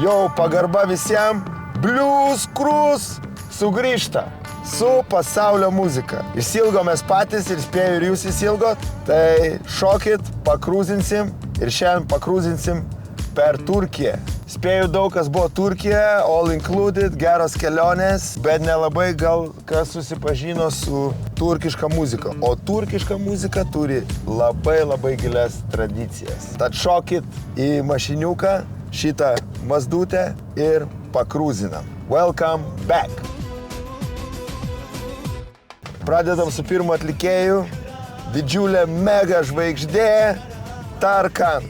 Jau pagarba visiems, Blues Cruise sugrįžta su pasaulio muzika. Išsilgomės patys ir spėju ir jūs išsilgot, tai šokit, pakrūzinsim ir šiandien pakrūzinsim per Turkiją. Spėju daug kas buvo Turkija, all included, geros kelionės, bet nelabai gal kas susipažino su turkiška muzika. O turkiška muzika turi labai gilias tradicijas. Tad šokit į mašiniuką, šitą mazdutę ir pakrūzinam. Welcome back! Pradedam su pirmu atlikėju, didžiulė mega žvaigždė Tarkan.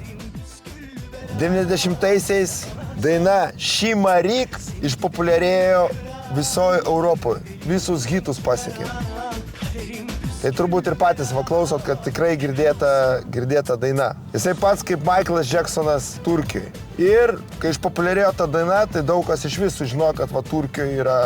90-aisiais daina Šimarik išpopuliarėjo visoje Europoje. Visus hitus pasiekė. Tai turbūt ir patys klausot, kad tikrai girdėta daina. Jisai pats kaip Michaelas Jacksonas Turkijoje. Ir kai išpopuliarėjo ta daina, tai daug kas iš visų žino, kad Turkijoje yra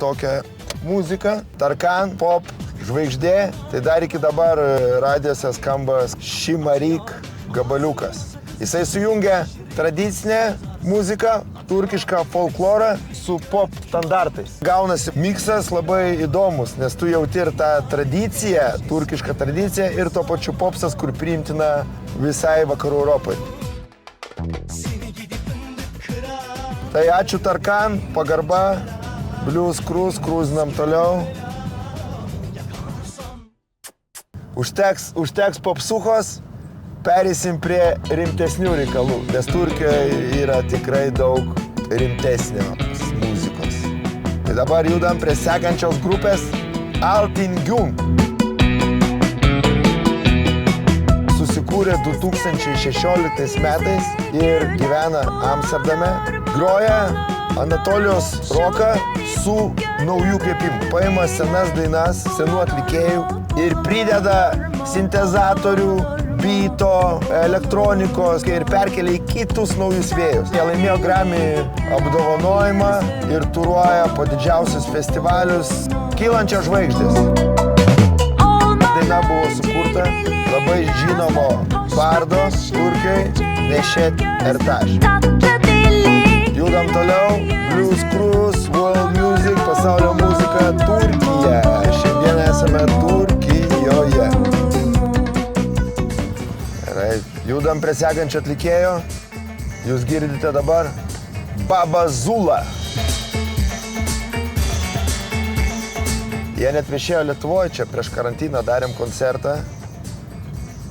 tokia muzika. Tarkan, pop, žvaigždė. Tai dar iki dabar radijose skamba Šimarik gabaliukas. Jisai sujungia tradicinę muziką, turkišką folklorą su pop standartais. Gaunasi miksas labai įdomus, nes tu jauti ir tą tradiciją, turkišką tradiciją ir tuo pačiu popsas, kur priimtina visai vakarų Europai. Tai ačiū Tarkan, pagarba, Blues Cruise, krūzinam toliau. Užteks popsuchos. Pereisim prie rimtesnių reikalų, nes Turkijoje yra tikrai daug rimtesnios muzikos. Tai dabar judam prie sekančios grupės Altingum. Susikūrė 2016 metais ir gyvena Amsterdame. Groja Anatolijos roką su naujų kvėpimų. Paima senas dainas, senų atlikėjų ir prideda sintezatorių, beato, elektronikos ir perkelia į kitus naujus vėjus. Jie laimėjo Grammy apdovanojimą ir turuoja po didžiausius festivalius Kylančios žvaigždės. Daina buvo sukurta labai žinomo bardo Turkijoje Neşet Ertaş. Judam toliau, Blues Cruise, World Music, pasaulio muzika, Turkija. Šiandien esame Turkijoje. Judam prie sekančio atlikėjo. Jūs girdite dabar Baba Zula. Jie net viešėjo Lietuvoje, čia prieš karantiną darėm koncertą.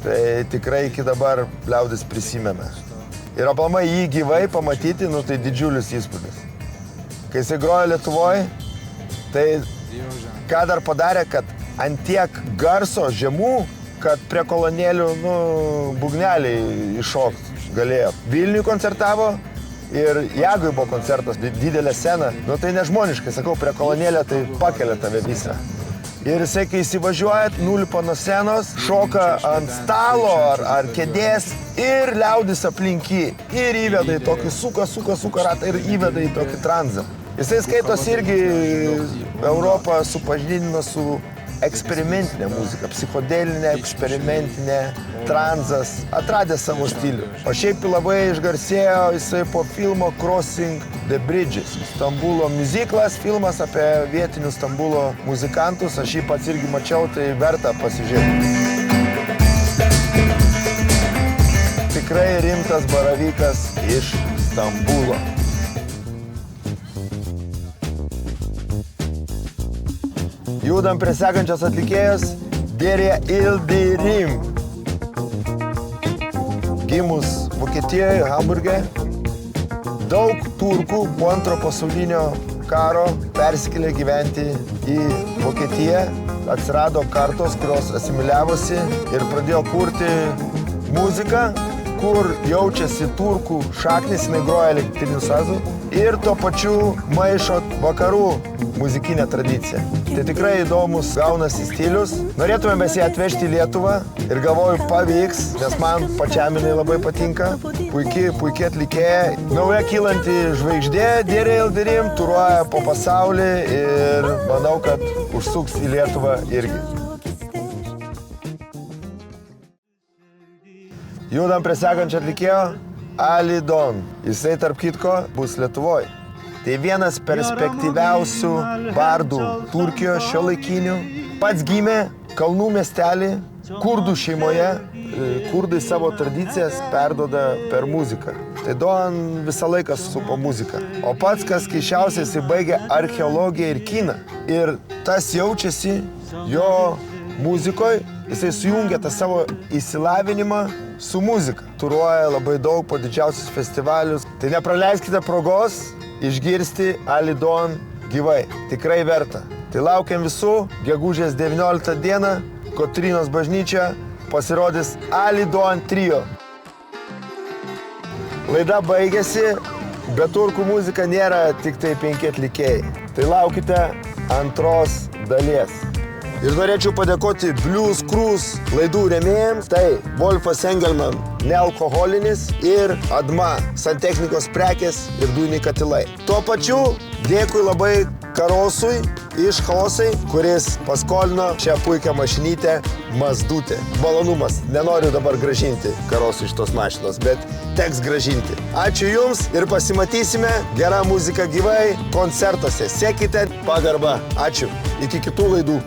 Tai tikrai iki dabar liaudis prisimena. Ir aplamai jį gyvai pamatyti, tai didžiulis įspūdis. Kai jisai grojo Lietuvoje, tai ką dar padarė, kad ant tiek garso žemų, kad prie kolonėlių, būgneliai iššokt galėjo. Vilniui koncertavo ir Jagui buvo koncertas, didelė scena. Tai nežmoniškai, sakau, prie kolonėlio tai pakelia tave visą. Ir jisai, kai įsivažiuojat, nulipa nuo scenos, šoka ant stalo ar kėdės ir liaudis aplink jį. Ir įveda į tokį suka ratą ir įveda į tokį tranzą. Jisai skaitos irgi Europą supažindino su eksperimentinė muzika, psichodelinė, eksperimentinė, tranzas, atradė savo stilių. O šiaip labai išgarsėjo jisai po filmo Crossing the Bridges. Stambulo muziklas, filmas apie vietinius Stambulo muzikantus, aš jį pats irgi mačiau, tai verta pasižiūrėti. Tikrai rimtas baravykas iš Stambulo. Judam prie sekančios atlikėjos Derya Yildirim. Gimus Vokietijoje, Hamburge. Daug turkų po antro pasaulinio karo persikėlė gyventi į Vokietiją. Atsirado kartos, kurios asimiliavosi ir pradėjo kurti muziką, kur jaučiasi turkų šaknis, jinai groja elektriniu sazu ir tuo pačiu maišo vakarų muzikinę tradiciją. Tai tikrai įdomus gaunasi stilius. Norėtume mes ją atvežti į Lietuvą ir galvoju pavyks, nes man pačiam jinai labai patinka. Puikiai atlikėja. Nauja kylanti žvaigždė, Derya Yildirim, turuoja po pasaulį ir manau, kad užsuks į Lietuvą irgi. Judam prie sekančio atlikėjo Alidon. Jisai, tarp kitko, bus Lietuvoje. Tai vienas perspektyviausių bardų Turkijos šiuolaikinių. Pats gimė kalnų miestelį, kurdų šeimoje. Kurdai savo tradicijas perduoda per muziką. Tai Don visą laiką supo muziką. O pats, kas keišiausiai, jisai baigė archeologiją ir kiną. Ir tas jaučiasi jo muzikoje, jisai sujungia tą savo įsilavinimą su muzika. Turuoja labai daug po didžiausius festivalius. Tai nepraleiskite progos išgirsti Alidon gyvai. Tikrai verta. Tai laukiam visų, gegužės 19 dieną, Kotrynos bažnyčia, pasirodys Alidon trio. Laida baigėsi, bet turkų muzika nėra tik tai 5 atlikėjai. Tai laukite antros dalies. Ir norėčiau padėkoti Blues Cruise laidų rėmėjams. Tai Wolfas Engelman, nealkoholinis, ir Adma, santechnikos prekės ir dujiniai katilai. Tuo pačiu dėkui labai Karosui iš Chaosai, kuris paskolino šią puikią mašinytę Mazdutė. Malonumas. Nenoriu dabar gražinti Karosui iš tos mašinos, bet teks gražinti. Ačiū Jums ir pasimatysime gerą muziką gyvai koncertuose. Sekite pagarbą. Ačiū. Iki kitų laidų.